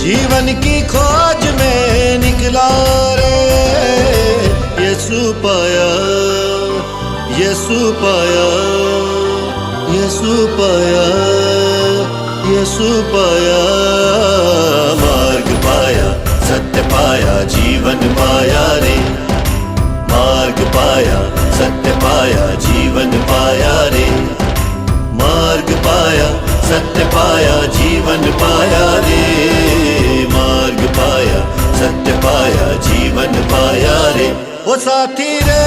जीवन की खोज में निकला रे। यीशु पाया, यीशु पाया, यीशु पाया, यीशु पाया। मार्ग पाया, सत्य पाया, जीवन पाया रे। मार्ग पाया, सत्य पाया, जीवन पाया रे। मार्ग पाया, सत्य पाया, जीवन पाया रे। मार्ग पाया, सत्य पाया, जीवन पाया रे। ओ साथी रे